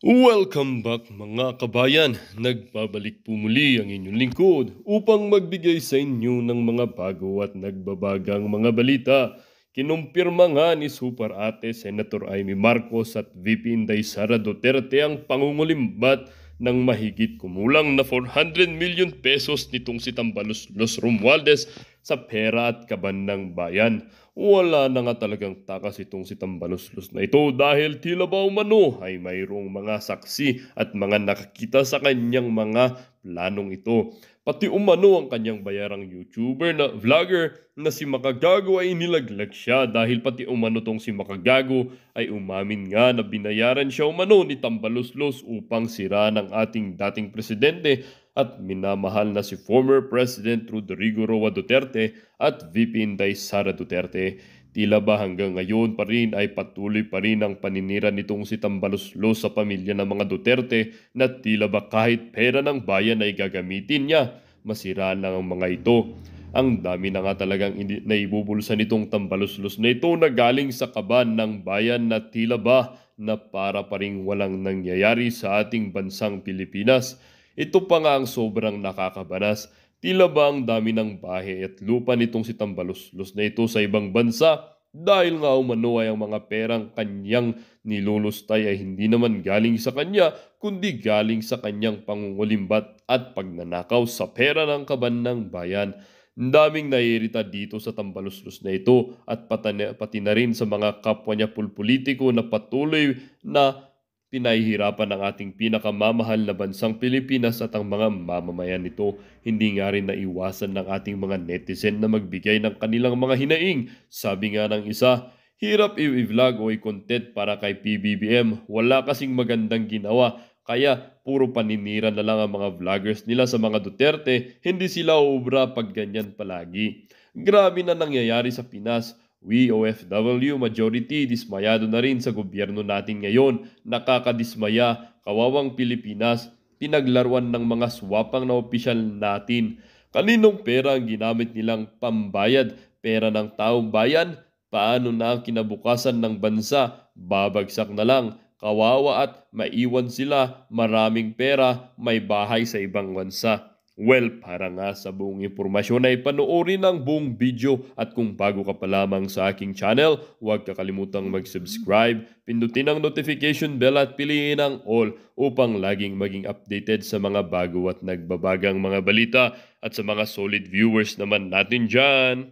Welcome back mga kabayan. Nagbabalik po muli ang inyong lingkod upang magbigay sa inyo ng mga bago at nagbabagang mga balita. Kinumpirma nga ni Super Ate Senator Amy Marcos at VP Inday Sara Duterte ang pangungulimbat ng mahigit kumulang na 400 million pesos nitong si Tambalos Los Romualdez sa pera at kaban ng bayan. Wala na nga talagang takas itong si Tambaluslos na ito dahil tila ba umano ay mayroong mga saksi at mga nakakita sa kanyang mga planong ito. Pati umano ang kanyang bayarang YouTuber na vlogger na si Makagago ay nilaglag siya dahil pati umano tong si Makagago ay umamin nga na binayaran siya umano ni Tambaluslos upang sira ng ating dating presidente at minamahal na si former President Rodrigo Roa Duterte at VP Inday Sara Duterte. Tila ba hanggang ngayon pa rin ay patuloy pa rin ang paninira nitong si Tambaluslos sa pamilya ng mga Duterte na tila ba kahit pera ng bayan ay gagamitin niya, masira lang ang mga ito. Ang dami na nga talagang naibubulsa nitong Tambaluslos na ito na galing sa kaban ng bayan na tila ba na para pa rin walang nangyayari sa ating bansang Pilipinas. Ito pa nga ang sobrang nakakabanas. Tila ba ang dami ng bahay at lupa nitong si Tambaluslos na ito sa ibang bansa dahil nga umano ay ang mga perang kanyang nilulustay ay hindi naman galing sa kanya kundi galing sa kanyang pangungulimbat at pagnanakaw sa pera ng kaban ng bayan. Ang daming naiirita dito sa Tambaluslos na ito at pati na rin sa mga kapwa niya pulpolitiko na patuloy na pinahihirapan ng ating pinakamamahal na bansang Pilipinas at ang mga mamamayan nito. Hindi nga rin naiwasan ng ating mga netizen na magbigay ng kanilang mga hinaing. Sabi nga ng isa, hirap i-vlog o i-content para kay PBBM. Wala kasing magandang ginawa. Kaya puro paninira na lang ang mga vloggers nila sa mga Duterte. Hindi sila ubra pag ganyan palagi. Grabe na nangyayari sa Pinas. We OFW majority dismayado na rin sa gobyerno natin ngayon. Nakakadismaya, kawawang Pilipinas, pinaglaruan ng mga swapang na opisyal natin. Kaninong pera ang ginamit nilang pambayad? Pera ng taong bayan? Paano na ang kinabukasan ng bansa? Babagsak na lang. Kawawa at maiwan sila, maraming pera, may bahay sa ibang bansa. Well, para nga sa buong impormasyon ay panoorin ang buong video at kung bago ka pa lamang sa aking channel, huwag kakalimutang mag-subscribe, pindutin ang notification bell at piliin ang all upang laging maging updated sa mga bago at nagbabagang mga balita at sa mga solid viewers naman natin dyan.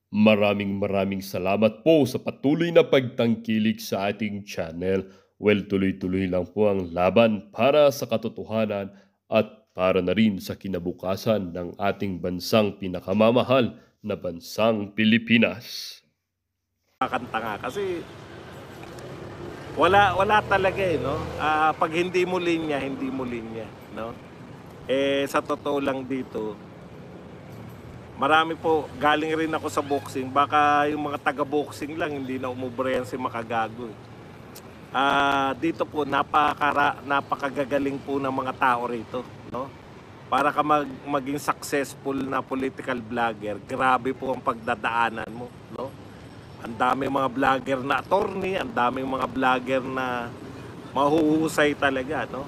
Maraming salamat po sa patuloy na pagtangkilik sa ating channel. Well, tuloy-tuloy lang po ang laban para sa katotohanan at para na rin sa kinabukasan ng ating bansang pinakamamahal na bansang Pilipinas. Kanta nga kasi wala talaga no. Pag hindi mo linya, no. Sa totoo lang dito, marami po galing rin ako sa boxing. Baka yung mga taga-boxing lang hindi na umubra si Makagago. Dito po napakagagaling po ng mga tao rito, no? Para ka maging successful na political vlogger, grabe po ang pagdadaanan mo, no? Ang daming mga vlogger na attorney, ang daming mga vlogger na mahuhusay talaga, no?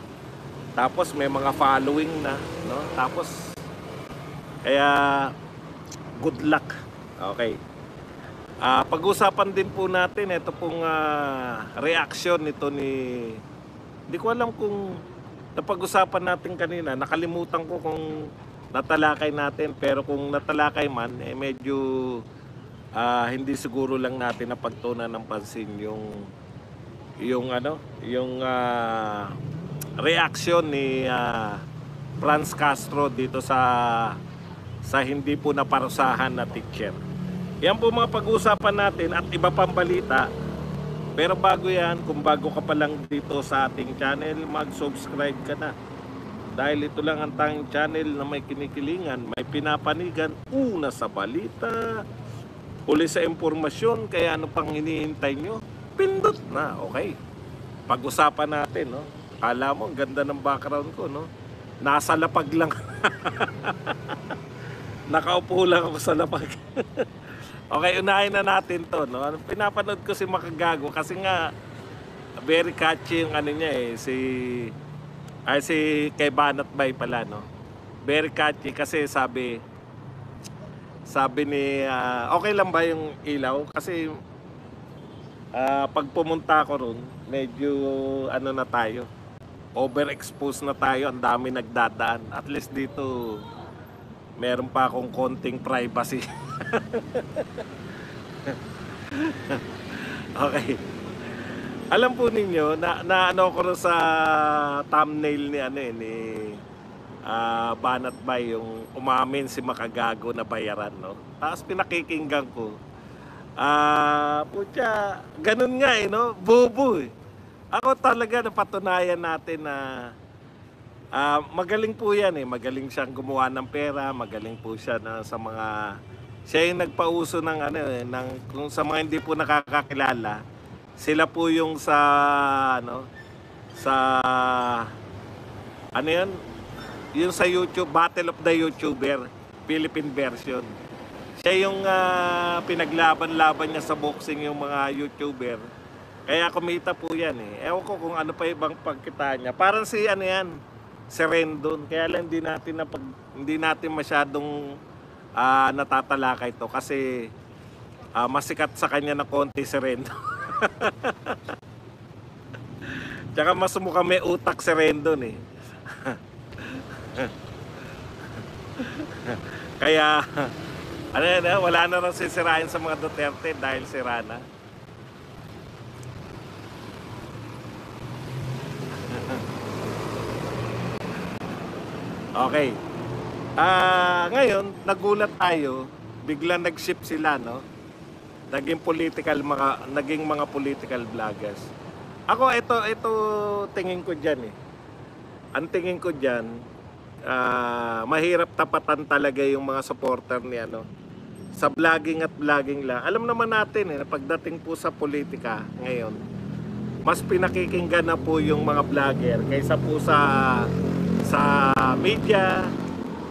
Tapos may mga following na, no? Tapos kaya good luck. Okay. Pag-usapan din po natin ito pong reaction nito ni, hindi ko alam kung napag-usapan natin kanina, nakalimutan ko kung natalakay natin, pero kung natalakay man medyo hindi siguro lang natin napagtuunan ng pansin yung reaction ni Franz Castro dito sa hindi po naparusahan na teacher. Yan po mga pag-uusapan natin at iba pang balita. Pero bago yan, kung bago ka pa lang dito sa ating channel, mag-subscribe ka na. Dahil ito lang ang tanging channel na may kinikilingan, may pinapanigan, una sa balita, uli sa impormasyon, kaya ano pang hinihintay nyo? Pindot na, okay. Pag-usapan natin, no? Kala mo, ang ganda ng background ko, no? Nasa lapag lang. Nakaupo lang ako sa lapag. Okay, unahin na natin to, no? Pinapanood ko si Makagago kasi nga very catchy yung ano niya si kay Banat Bay pala, no? Very catchy kasi sabi ni okay lang ba yung ilaw? Kasi pag pumunta ko ron, medyo ano na tayo, overexposed na tayo, ang dami nagdadaan. At least dito, meron pa akong konting privacy. Okay. Alam po ninyo, na ano ko rin sa thumbnail ni Banat Bay, yung umamin si Makagago na bayaran, no? Tapos pinakikinggan ko. Putya, ganun nga no? Bobo eh. Ako talaga napatunayan natin na magaling po yan magaling siyang gumawa ng pera, magaling po siya sa mga, siya yung nagpauso ng kung sa mga hindi po nakakakilala, sila po yung sa yung sa YouTube, Battle of the YouTuber, Philippine version. Siya yung pinaglaban-laban niya sa boxing yung mga YouTuber. Kaya kumita po yan Ewan ko kung ano pa ibang pagkita niya. Parang si si Rendon. Kaya lang hindi natin masyadong natatalakay ito kasi masikat sa kanya na konti si Rendon. Tsaka mas mukha may utak si Rendon Kaya wala na rin sisirain sa mga Duterte dahil sira na. Okay. Ngayon, nagulat tayo, biglang nag-shift sila, no? Naging mga political vloggers. Ako ito tingin ko diyan Ang tingin ko diyan, mahirap tapatan talaga yung mga supporter ni sa vlogging at vlogging lang. Alam naman natin na pagdating po sa politika ngayon, mas pinakikinggan na po yung mga vlogger kaysa po sa media,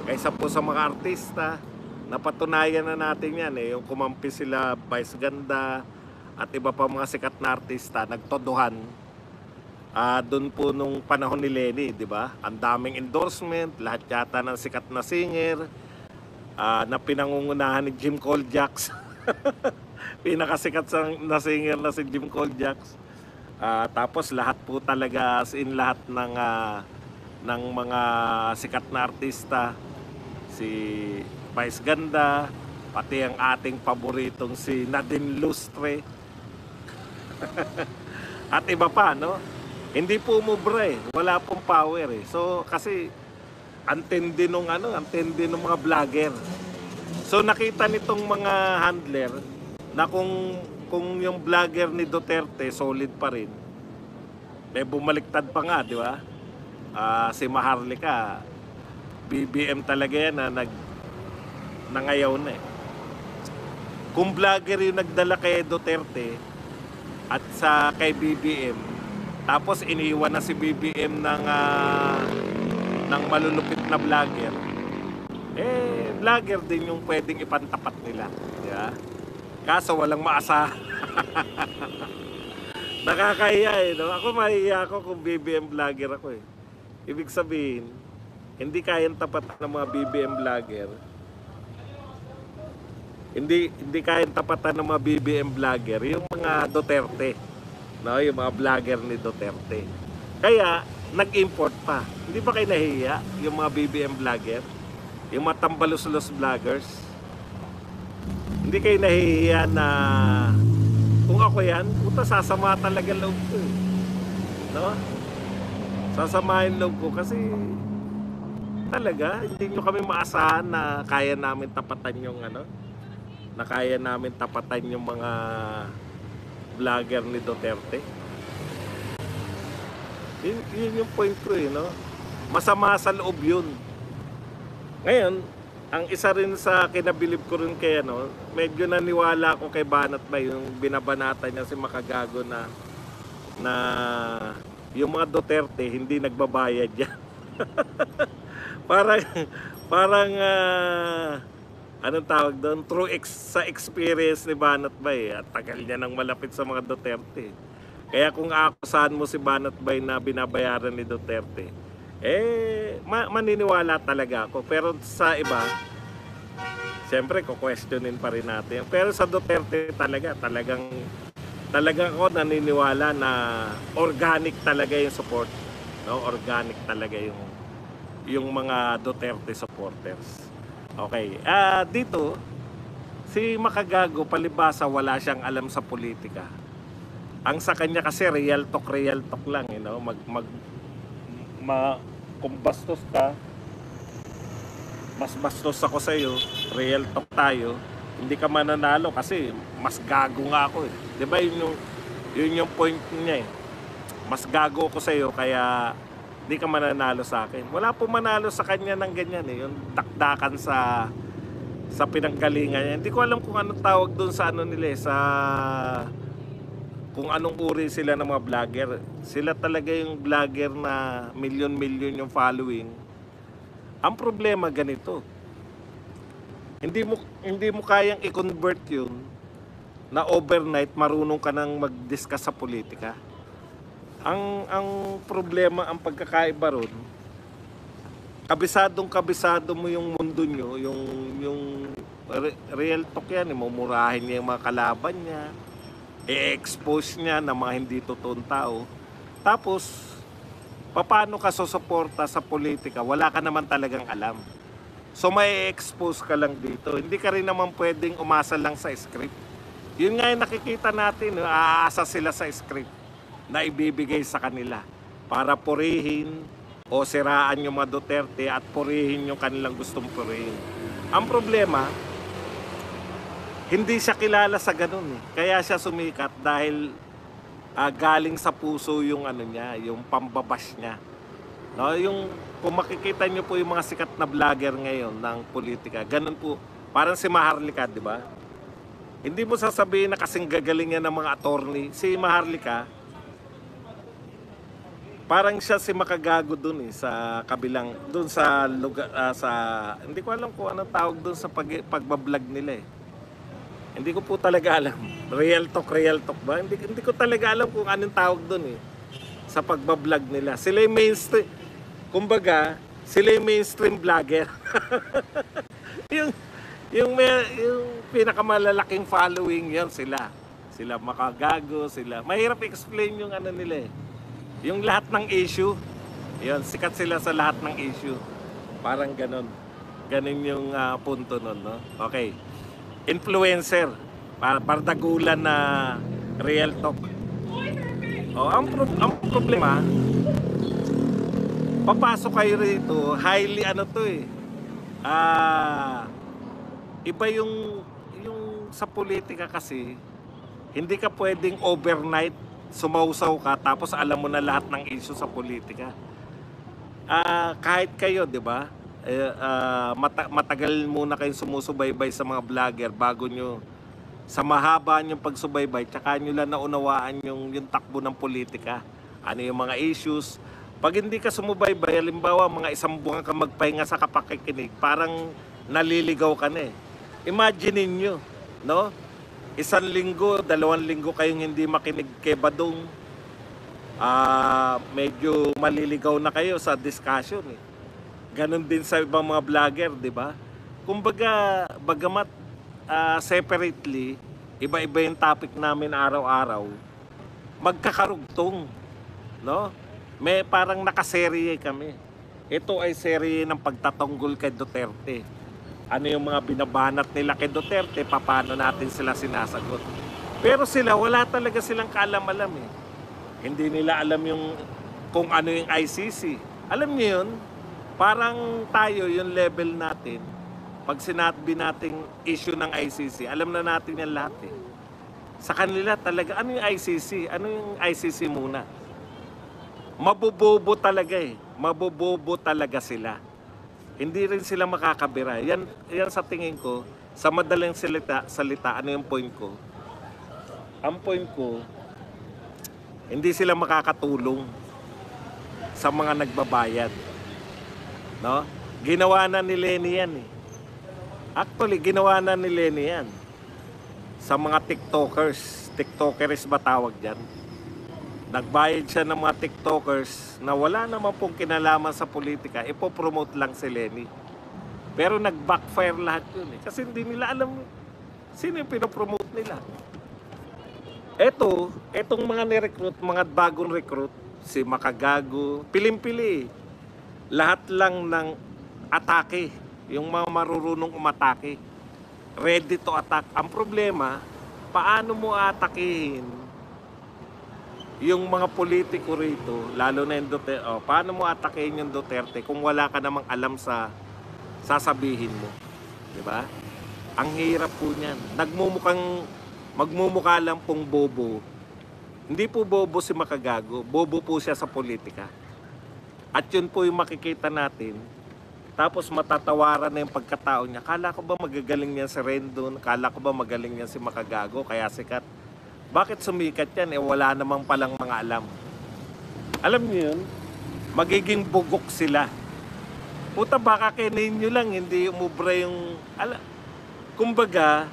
kaysa po sa mga artista. Napatunayan na natin yan yung kumampi sila Vice Ganda at iba pa mga sikat na artista nagtodohan doon po nung panahon ni Lenny, di ba? Ang daming endorsement, lahat yata ng sikat na singer na pinangungunahan ni Jim Coljax. Pinakasikat na singer na si Jim Coljax. Tapos lahat po talaga, as in lahat ng mga sikat na artista, si Vice Ganda, pati ang ating paboritong si Nadine Lustre at iba pa, no? Hindi po umubra wala pong power So kasi antindi nung mga vlogger. So nakita nitong mga handler na kung yung vlogger ni Duterte solid pa rin, may bumaliktad pa nga, di ba? Si Maharlika, BBM talaga yan na nangayaw na Kung vlogger yung nagdala kay Duterte at kay BBM, tapos iniwan na si BBM ng malulupit na vlogger, vlogger din yung pwedeng ipantapat nila, yeah? Kaso walang maasa. Nakakahiya no? Ako mahihiya ako kung BBM vlogger ako Ibig sabihin, hindi kayang tapat ng mga BBM vlogger. Hindi kayang tapatan ng mga BBM vlogger yung mga Duterte, no? Yung mga vlogger ni Duterte. Kaya nag-import pa. Hindi ba kayo nahihiya yung mga BBM vlogger? Yung mga tambalos-los vloggers? Hindi kayo nahihiya na kung ako yan, puta, sasama talaga loob ko no? Sasamahin loob ko kasi talaga hindi nyo kami maasahan na kaya namin tapatan yung na kaya namin tapatan yung mga vlogger ni Duterte. Yun yung point ko no? Masama sa loob yun. Ngayon, ang isa rin sa kinabilib ko rin kaya medyo naniwala ako kay Banat Bay yung binabanata niya si Makagago na yung mga Duterte hindi nagbabayad yan. parang anong tawag doon? Sa experience ni Banat Bay, at tagal niya nang malapit sa mga Duterte. Kaya kung aakusahan mo si Banat Bay na binabayaran ni Duterte, maniniwala talaga ako. Pero sa iba, siyempre ko-questionin pa rin natin. Pero sa Duterte talagang ako naniniwala na organic talaga yung support. No? Organic talaga yung mga Duterte supporters. Okay. Dito, si Makagago, palibasa wala siyang alam sa politika. Ang sa kanya kasi real talk lang, you know, kung bastos ka, mas bastos ako sa iyo, real talk tayo, hindi ka mananalo kasi mas gago nga ako eh. 'Di ba yun yung point niya eh. Mas gago ako sa iyo kaya hindi ka mananalo sa akin. Wala po manalo sa kanya ng ganyan eh, yung dakdakan sa pinanggalingan niya. Hindi ko alam kung anong tawag doon sa ano nila eh, sa kung anong uri sila ng mga vlogger. Sila talaga yung vlogger na milyon-milyon yung following. Ang problema ganito. Hindi mo kayang i-convert yun na overnight marunong ka nang mag-discuss sa politika. Ang problema, ang pagkakaiba ron, kabisado mo yung mundo nyo, yung real talk yan, mumurahin niya yung mga kalaban niya, i-expose niya ng mga hindi totoong tao. Tapos, paano ka susuporta sa politika? Wala ka naman talagang alam. So, may expose ka lang dito. Hindi ka rin naman pwedeng umasa lang sa script. Yun nga yung nakikita natin, aasa sila sa script na ibibigay sa kanila para purihin o siraan yung mga Duterte at purihin yung kanilang gustong purihin. Ang problema, hindi siya kilala sa ganun eh. Kaya siya sumikat dahil galing sa puso yung ano niya, yung pambabash niya. No, yung kung makikita niyo po yung mga sikat na vlogger ngayon ng politika, ganun po, parang si Maharlika, di ba? Hindi mo sasabihin na kasing gagaling niya ng mga attorney. Si Maharlika, parang siya si Makagago dun eh, sa kabilang, dun sa lugar, hindi ko alam kung anong tawag dun sa pagbablog nila eh. Hindi ko po talaga alam. Real talk ba? Hindi ko talaga alam kung anong tawag doon eh. Sa pagbablog nila. Sila yung mainstream. Kumbaga, sila yung mainstream vlogger. yung pinakamalalaking following yan sila. Sila Makagago, sila. Mahirap explain yung ano nila eh. Yung lahat ng issue. Yun, sikat sila sa lahat ng issue. Parang ganon. Ganon yung punto nun, no? Okay. Influencer, pardagulan na real talk. Ang problema, papasok kayo rito, highly ano to eh. Iba yung sa politika kasi, hindi ka pwedeng overnight sumausaw ka tapos alam mo na lahat ng issue sa politika. Kahit kayo, 'di ba? Matagal muna kayong sumusubaybay sa mga vlogger bago nyo sa mahaba yung pagsubaybay, tsaka nyo lang naunawaan yung takbo ng politika, ano yung mga issues. Pag hindi ka sumubaybay, halimbawa mga isang buwan ka magpahinga sa kapakikinig, parang naliligaw ka na eh. Imagine niyo, no? 1 linggo, 2 linggo kayong hindi makinig kay Badong, medyo maliligaw na kayo sa discussion eh. Ganon din sa ibang mga vlogger, di ba? Kumbaga, bagamat separately, iba-iba yung topic namin araw-araw, magkakarugtong, no? May parang nakaserye kami. Ito ay serye ng pagtatanggol kay Duterte. Ano yung mga binabanat nila kay Duterte, paano natin sila sinasagot. Pero sila, wala talaga silang kaalam-alam eh. Hindi nila alam kung ano yung ICC. Alam niyo yun? Parang tayo, yung level natin, pag sinabi nating issue ng ICC, alam na natin yan lahat eh. Sa kanila talaga, ano yung ICC? Ano yung ICC muna? Mabobobo talaga eh. Mabobobo talaga sila. Hindi rin sila makakabira. Yan sa tingin ko, sa madaling salita, ano yung point ko? Ang point ko, hindi sila makakatulong sa mga nagbabayad. No? Ginawa na ni Lenny yan eh. Actually, ginawa na ni Lenny yan. Sa mga TikTokers. TikTokers ba tawag dyan? Nagbayad siya ng mga TikTokers na wala naman pong kinalaman sa politika, ipopromote lang si Lenny. Pero nag-backfire lahat yun eh. Kasi hindi nila alam sino yung pinopromote nila. Etong mga ni-recruit, mga bagong recruit, si Makagago, piling-pili. Lahat lang ng atake, yung mga marurunong umatake. Ready to attack. Ang problema, paano mo atakihin yung mga politiko rito, lalo na yung Duterte, paano mo atakihin yung Duterte kung wala ka namang alam sa sasabihin mo? Diba? Ang hirap po niyan. Magmumukha lang pong bobo. Hindi po bobo si Makagago, bobo po siya sa politika. At yun po yung makikita natin. Tapos matatawaran na yung pagkatao niya. Kala ko ba magagaling yan si Rendon? Kala ko ba magaling yan si Makagago? Kaya sikat. Bakit sumikat yan? Wala namang palang mga alam. Alam niyo yun? Magiging bugok sila. Puta, baka kinin nyo lang, hindi umubra yung... Kumbaga,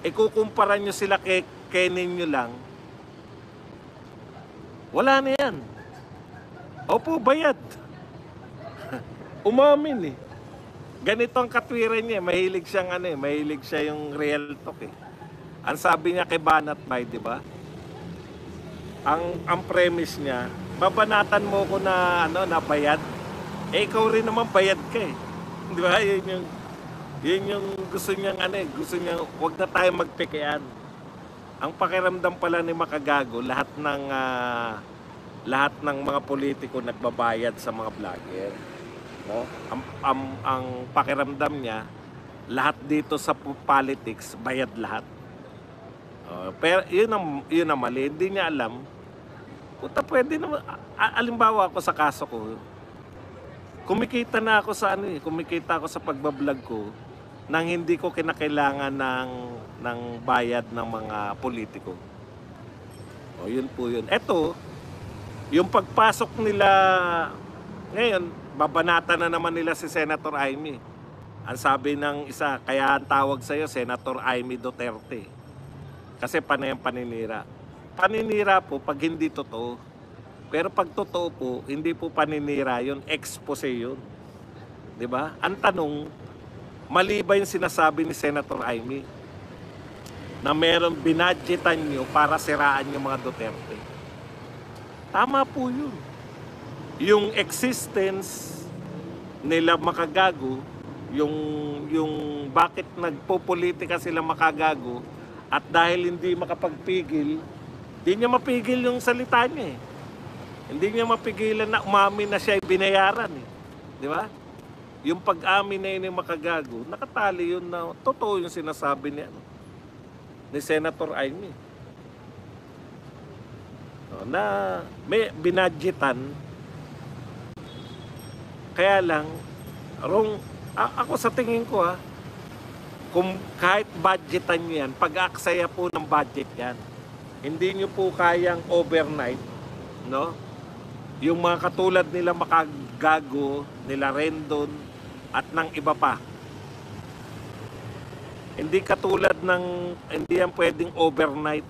ikukumpara nyo sila kinin nyo lang. Wala na yan. Opo, bayad. Umamin eh. Ganito ang katwiran niya. Mahilig siya yung real talk eh. Ang sabi niya kay Banat Bay, di ba? Ang premise niya, babanatan mo ko na bayad. Ikaw rin naman bayad ka eh. Di ba? Yun yung gusto niyang gusto niya, wag na tayo magpekean. Ang pakiramdam pala ni Makagago, lahat ng mga politiko nagbabayad sa mga vlogger. No? Ang pakiramdam niya, lahat dito sa politics, bayad lahat. Pero yun ang mali, hindi niya alam. Puta, pwede naman. Alimbawa ako sa kaso ko, kumikita ako sa pagbablog ko nang hindi ko kinakailangan ng bayad ng mga politiko. Yun po yun. Eto, yung pagpasok nila ngayon, babanatan na naman nila si Senator Amy. Ang sabi ng isa, kaya ang tawag sa'yo, Senator Amy Duterte. Kasi panay ang paninira. Paninira po pag hindi totoo. Pero pag totoo po, hindi po paninira yun, expose yun. Diba? Ang tanong, mali ba yung sinasabi ni Senator Amy na meron binadgetan nyo para siraan yung mga Duterte? Tama po yun. Yung existence nila Makagago, yung bakit nagpopolitika sila Makagago, at dahil hindi makapagpigil, hindi niya mapigil yung salita niya eh. Hindi niya mapigilan na umamin na siya ay binayaran eh. Di ba? Yung pag-amin na yun yung Makagago, nakatali yun na totoo yung sinasabi niya ni Senator Amy. Na may binadgetan. Kaya lang, ako sa tingin ko kung kahit budgetan nyo yan, pag-aaksaya po ng budget yan, hindi nyo po kayang overnight, no? Yung mga katulad nila Makagago, nila Rendon, at ng iba pa. Hindi yan pwedeng overnight,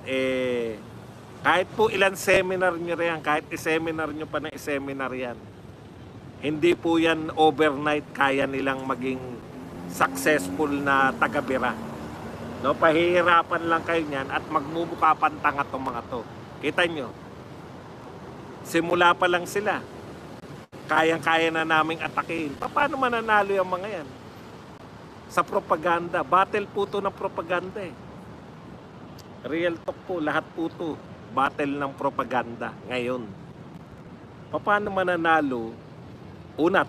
kahit po ilan seminar nyo rin, kahit i-seminar nyo pa na i-seminar yan, hindi po yan overnight kaya nilang maging successful na taga-bira. No, pahihirapan lang kayo niyan at magmumukha pantanga tong mga to. Kita nyo, simula pa lang sila. Kayang-kaya na naming atakin. Paano mananalo yung mga yan? Sa propaganda. Battle po to ng propaganda eh. Real talk po, lahat po to. Battle ng propaganda ngayon. Paano mananalo? Una,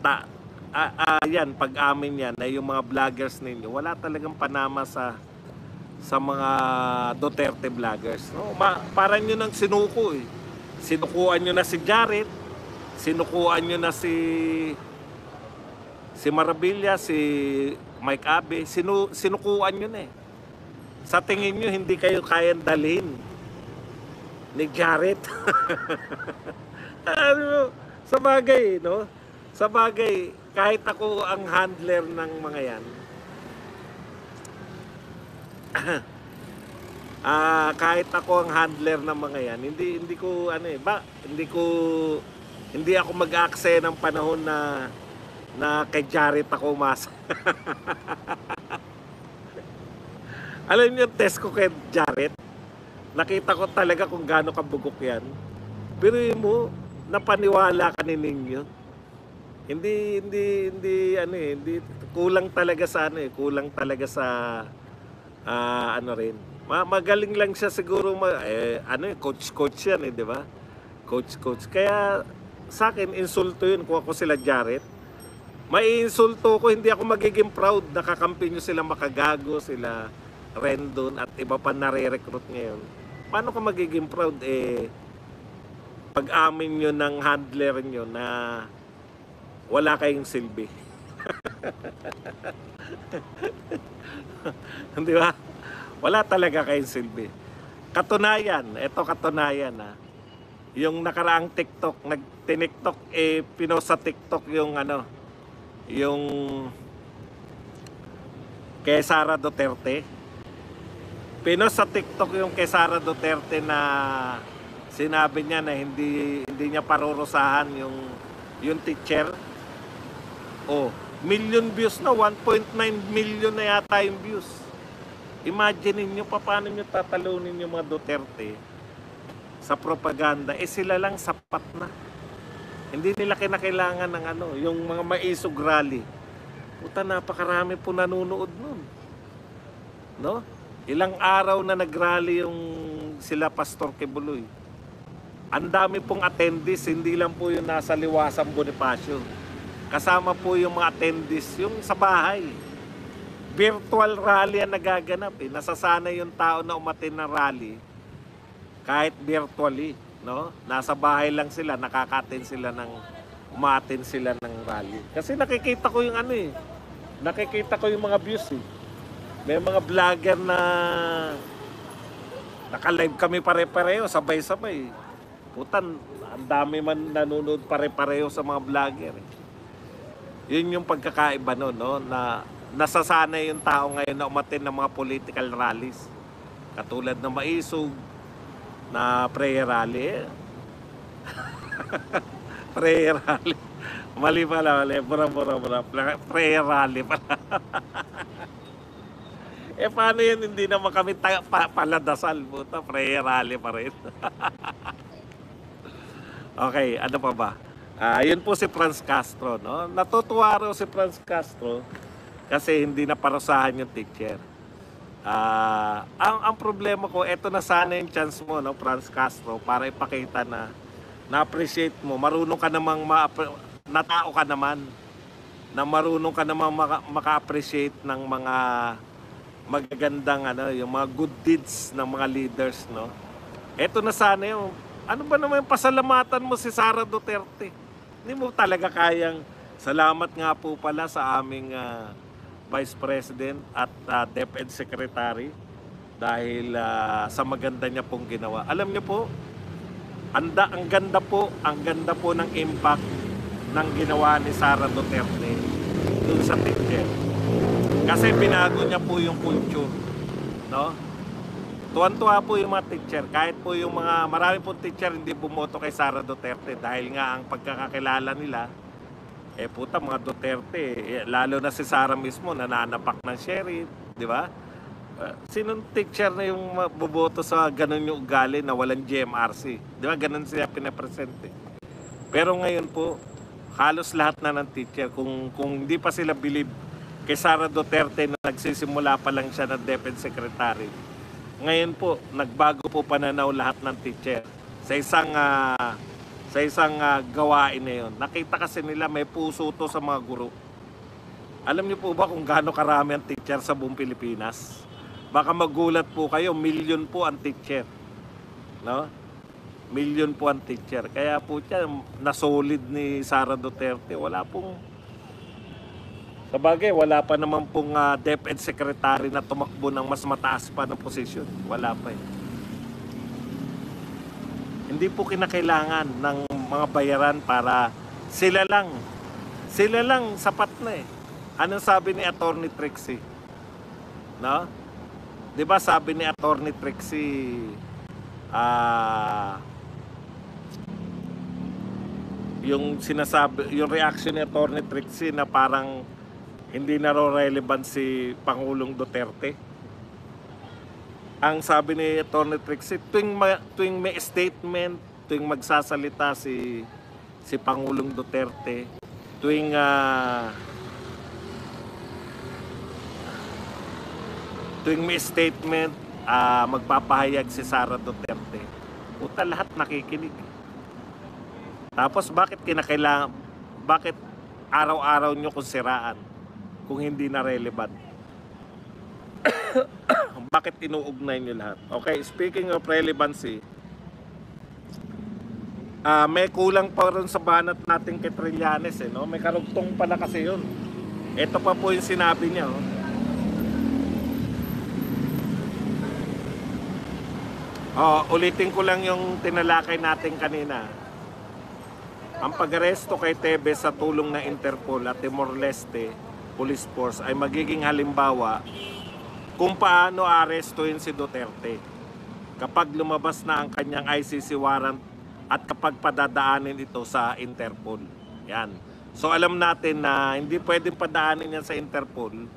yan, pag-amin yan, na yung mga vloggers ninyo, wala talagang panama sa mga Duterte vloggers. No? Parang nyo nang sinuko eh. Sinukuan nyo na si Jared, sinukuan nyo na si Marabilia, si Mike Abe, sinukuan nyo na eh. Sa tingin nyo, hindi kayo kayang dalhin ni Jared. Sa bagay, no? Sa bagay, kahit ako ang handler ng mga yan, Kahit ako ang handler ng mga yan, hindi ko ano eh, hindi ako mag-aaksaya ng panahon na kay Jared ako umasa. Alam niyo yung test ko kay Jared, nakita ko talaga kung gaano kabugok yan. Pero mo, napaniwala ka ni Ninyo. Hindi kulang talaga sa kulang talaga sa ano rin. Magaling lang siya siguro coach yan di ba? Coach. Kaya sa akin insulto yun kung ako sila Jared. May insulto ko, hindi ako magiging proud. Nakakampi nyo sila Makagago, sila Rendon at iba pa nare-recruit ngayon. Paano ko magiging proud pag-amin nyo ng handler nyo na wala kayong silbi? Di ba? Wala talaga kayong silbi. Katunayan, yung nakaraang TikTok, nagtiniktok, pinost sa TikTok yung yung kay Sara Duterte. Pinost sa TikTok yung kay Sara Duterte na sinabi niya na hindi niya parurusahan yung teacher. Million views na, 1.9 million na yata yung views. Imagine niyo paano niyo tatalunin yung mga Duterte sa propaganda. Sila lang sapat na. Hindi nila kinakailangan ng yung mga maisog rally. Puta, napakarami po nanonood nun. No? Ilang araw na nagrally yung sila Pastor Kibuloy. Ang dami pong attendees, hindi lang po yung nasa Liwasang Bonifacio. Kasama po yung mga attendees, yung sa bahay. Virtual rally ang nagaganap. Nasasanay yung tao na umatin ng rally kahit virtually. No? Nasa bahay lang sila, nakaka-attend sila umatin sila ng rally. Kasi nakikita ko yung nakikita ko yung mga views May mga vlogger na naka-live kami pare-pareho, sabay-sabay. Putan, ang dami man nanonood pare-pareho sa mga vlogger. Yun yung pagkakaiba no, na nasasanay yung tao ngayon na umatin ng mga political rallies. Katulad ng Maisog, na prayer rally. Prayer rally. Mali. Bura. Prayer rally pala. Paano yan? Hindi naman kami paladasal. Puta, prayer rally pa rin. Okay, ano pa ba? Yun po si Franz Castro, no? Natutuwa raw si Franz Castro kasi hindi na parusahan yung teacher. Ang problema ko, eto na sana yung chance mo, no, Franz Castro, para ipakita na na-appreciate mo, marunong ka namang na tao ka naman, na marunong ka namang maka-appreciate ng mga magagandang yung mga good deeds ng mga leaders, no. Eto na sana yung ano ba naman yung pasalamatan mo si Sara Duterte? Hindi mo talaga kayang salamat nga po pala sa aming Vice President at DepEd Secretary dahil sa maganda niya pong ginawa. Alam niyo po, ang ganda po ng impact ng ginawa ni Sara Duterte dun sa teacher. Kasi binago niya po yung culture, no? Tuwan-tuwa po yung mga teacher, kahit po yung marami pong teacher hindi bumoto kay Sara Duterte dahil nga ang pagkakakilala nila puta mga Duterte, lalo na si Sara mismo nananapak ng sheriff, di ba? Sinong teacher na yung boboto sa ganun yung ugali na walang GMRC? Di ba ganun siya pinapresente? Pero ngayon po, halos lahat na ng teacher, kung hindi pa sila believe kay Sara Duterte na nagsisimula pa lang siya ng DepEd Secretary, ngayon po, nagbago po pananaw lahat ng teacher sa isang gawain na yun. Nakita kasi nila may puso to sa mga guro. Alam niyo po ba kung gaano karami ang teacher sa buong Pilipinas? Baka magulat po kayo, million po ang teacher. No? Million po ang teacher. Kaya po siya, na-solid ni Sara Duterte. Wala pa naman pong DepEd Secretary na tumakbo ng mas mataas pa na posisyon. Wala pa Hindi po kinakailangan ng mga bayaran para sila lang sapat na Anong sabi ni Attorney Trixie? No? 'Di ba sabi ni Attorney Trixie, yung sinasabi, yung reaction ni Attorney Trixie na parang hindi na raw relevant si Pangulong Duterte. Ang sabi ni Attorney Trixie, tuwing may statement, tuwing magsasalita si Pangulong Duterte, tuwing may statement, magpapahayag si Sara Duterte, puta, lahat nakikinig. Tapos bakit araw-araw nyo kung siraan kung hindi na relevant? Bakit inuugnay nyo lahat? Okay, speaking of relevancy, may kulang pa rin sa banat natin kay Trillanes, no? May karugtong pala kasi yun. Ito pa po yung sinabi niya, ulitin ko lang yung tinalakay natin kanina. Ang pag-aresto kay Tevez sa tulong ng Interpol at Timor-Leste Police Force ay magiging halimbawa kung paano arestuhin si Duterte kapag lumabas na ang kanyang ICC warrant at kapag padadaanin ito sa Interpol. Yan. So alam natin na hindi pwedeng padaanin yan sa Interpol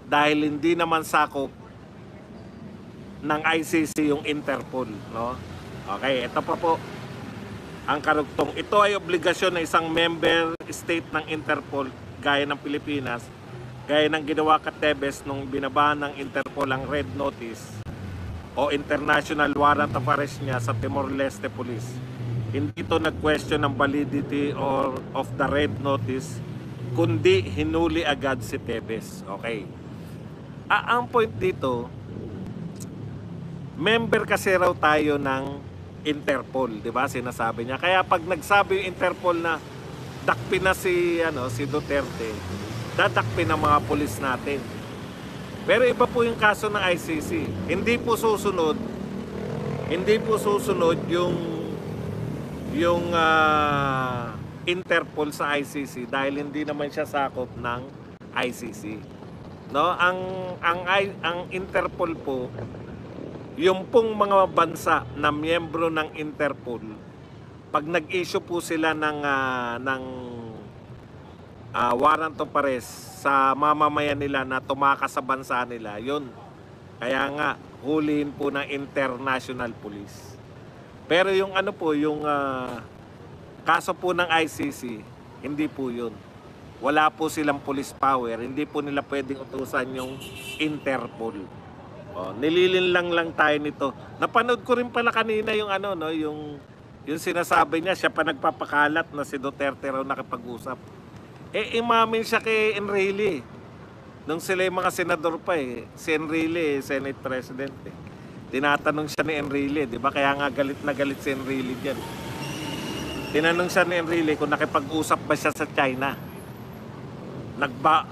dahil hindi naman sakop ng ICC yung Interpol, no? Okay, ito pa po ang karugtong. Ito ay obligasyon ng isang member state ng Interpol gaya ng Pilipinas, gaya ng ginawa kay Tevez nung binaba ng Interpol ang Red Notice o International Warrant of Arrest niya sa Timor-Leste Police. Hindi ito nag-question ng validity of the Red Notice, kundi hinuli agad si Tevez. Okay. Ang point dito, member kasi raw tayo ng Interpol, 'di ba? Sinasabi niya. Kaya pag nagsabi yung Interpol na dakpin na si Duterte, dadakpin ng mga pulis natin. Pero iba po yung kaso ng ICC. Hindi po susunod yung Interpol sa ICC dahil hindi naman siya sakop ng ICC. No, ang Interpol po, yung pong mga bansa na miyembro ng Interpol, pag nag-issue po sila ng warrant of arrest sa mamamayan nila na tumakas sa bansa nila, yun. Kaya nga, huliin po ng International Police. Pero yung yung kaso po ng ICC, hindi po yun. Wala po silang police power, hindi po nila pwedeng utusan yung Interpol. Nililinlang lang tayo nito. Napanood ko rin pala kanina yung yung sinasabi niya, siya pa nagpapakalat na si Duterte raw nakipag-usap. Imamin siya kay Enrile. Nung sila yung mga senador pa si Enrile, Senate President Tinatanong siya ni Enrile, di ba? Kaya nga galit na galit si Enrile diyan. Tinanong siya ni Enrile kung nakipag-usap ba siya sa China.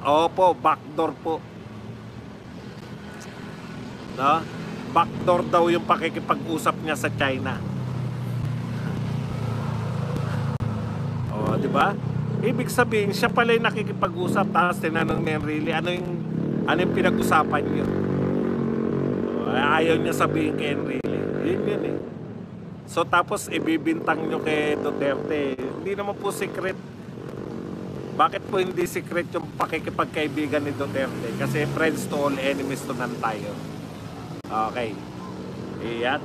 Opo, backdoor po. No? Backdoor daw yung pakikipag-usap niya sa China. Di ba? Ibig sabihin, siya pala yung nakikipag-usap, tapos tinanong ni Enrile, ano yung pinag-usapan niyo? Ayaw niya sabihin kay Enrile. Yun. So tapos ibibintang niyo kay Duterte. Hindi naman po secret. Bakit po hindi secret yung pakikipagkaibigan ni Duterte? Kasi friends to all, enemies to none tayo. Okay. Iyan.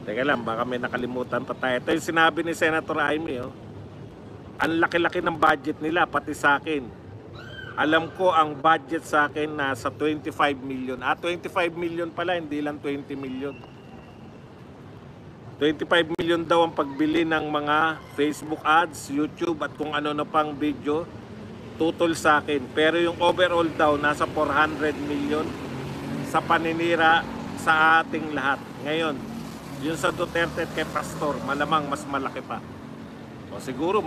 Teka lang, baka may nakalimutan pa tayo. Ito yung sinabi ni Senator Amy. Ang laki-laki ng budget nila, pati sa akin. Alam ko ang budget sa akin nasa 25 million. 25 million pala, hindi lang 20 million. 25 million daw ang pagbili ng mga Facebook ads, YouTube at kung ano na pang video tutol sa akin. Pero yung overall daw nasa 400 million sa paninira sa ating lahat. Ngayon, yun sa Duterte at kay Pastor, malamang mas malaki pa. Siguro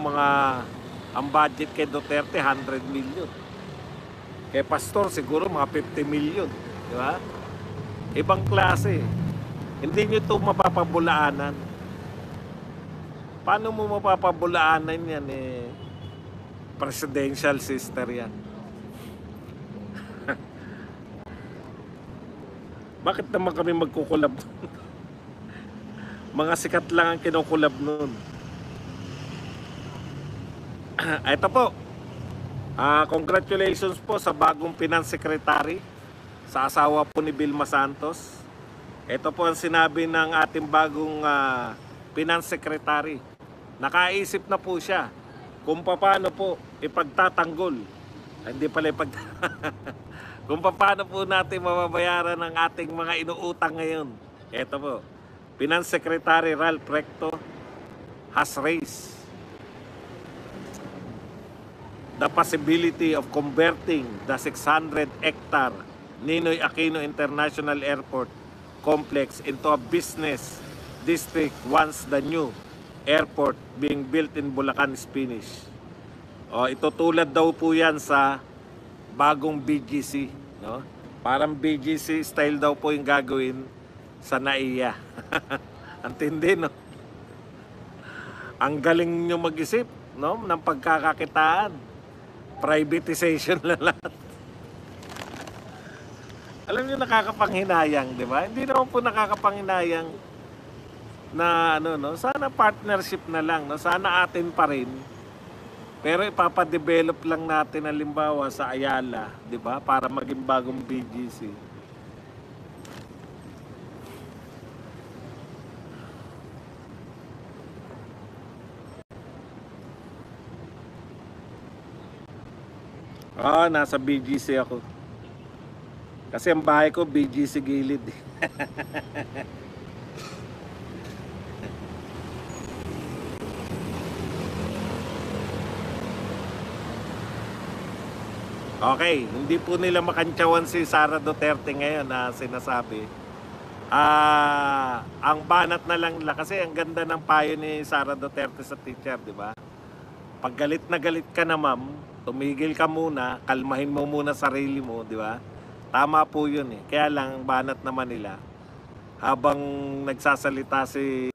ang budget kay Duterte 100 million. Kay Pastor siguro mga 50 million. Di ba? Ibang klase. Hindi nyo ito mapapabulaanan. Paano mo mapapabulaanan yan presidential sister yan. Bakit naman kami magkukulab? Mga sikat lang ang kinukulab nun. Ito po, congratulations po sa bagong Finance Secretary, sa asawa po ni Vilma Santos. Ito po ang sinabi ng ating bagong Finance Secretary. Nakaisip na po siya kung paano po ipagtatanggol. Hindi pala kung paano po natin mababayaran ang ating mga inuutang ngayon. Ito po, Finance Secretary Ralph Recto has raised the possibility of converting the 600-hectare Ninoy Aquino International Airport complex into a business district once the new airport being built in Bulacan is finished. Itutulad daw po yan sa bagong BGC, no? Parang BGC style daw po yung gagawin sa NAIA. Ang tindi, no? Ang galing nyo mag-isip, no? Ng pagkakakitaan. Privatization na lahat. Alam nyo, nakakapanghinayang, di ba? Hindi naman po nakakapanghinayang na ano, no? Sana partnership na lang, no? Sana atin pa rin. Pero ipapadevelop lang natin halimbawa sa Ayala, di ba? Para maging bagong BGC. Nasa BGC ako. Kasi ang bahay ko BGC gilid. Okay, hindi po nila makantsawan si Sara Duterte ngayon na sinasabi. Ang banat na lang nila kasi ang ganda ng payo ni Sara Duterte sa teacher, di ba? Pag galit na galit ka na, ma'am, tumigil ka muna, kalmahin mo muna sarili mo, di ba? Tama po yun eh. Kaya lang banat naman nila habang nagsasalita si...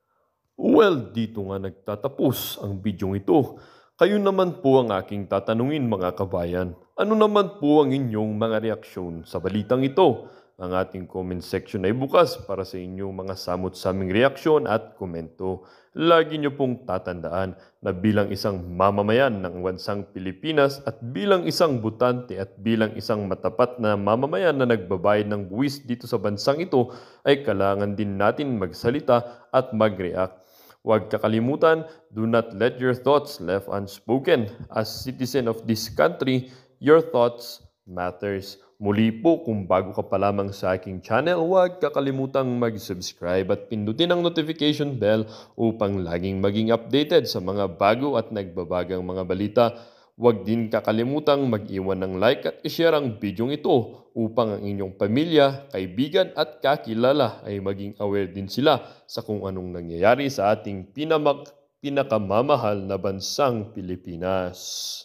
Well, dito nga nagtatapos ang bidyong ito. Kayo naman po ang aking tatanungin mga kabayan. Ano naman po ang inyong mga reaksyon sa balitang ito? Ang ating comment section ay bukas para sa inyong mga samot-saming reaksyon at komento. Lagi niyo pong tatandaan na bilang isang mamamayan ng bansang Pilipinas at bilang isang butante at bilang isang matapat na mamamayan na nagbabayad ng buwis dito sa bansang ito ay kailangan din natin magsalita at mag-react. Huwag kakalimutan, do not let your thoughts left unspoken. As citizen of this country, your thoughts matters. Muli po, kung bago ka pa lamang sa aking channel, huwag kakalimutang mag-subscribe at pindutin ang notification bell upang laging maging updated sa mga bago at nagbabagang mga balita. Huwag din kakalimutang mag-iwan ng like at i-share ang bidyong ito upang ang inyong pamilya, kaibigan at kakilala ay maging aware din sila sa kung anong nangyayari sa ating pinakamamahal na bansang Pilipinas.